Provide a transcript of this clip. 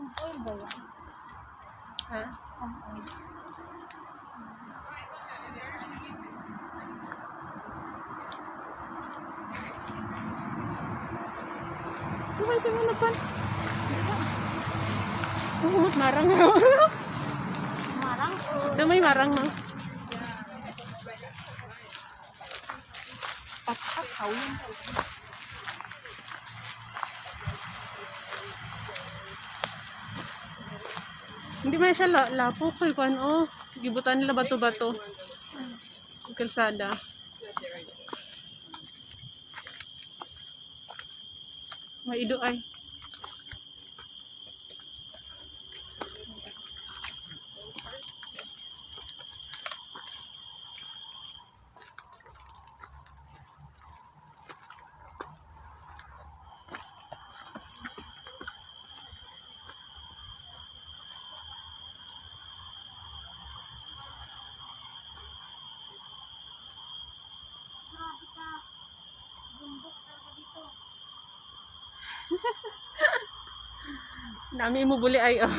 Oil ba yan? Ha? Oil. Tuway sa mga pan. Humot marang. Marang o Damay marang no. pagkakaw yun. Hindi man siya lapo kay kuan oh. Gibutan nila bato-bato. Kalsada. Maido ay. Grabe ka. Bumbok talaga dito. Dami mo buli ay oh.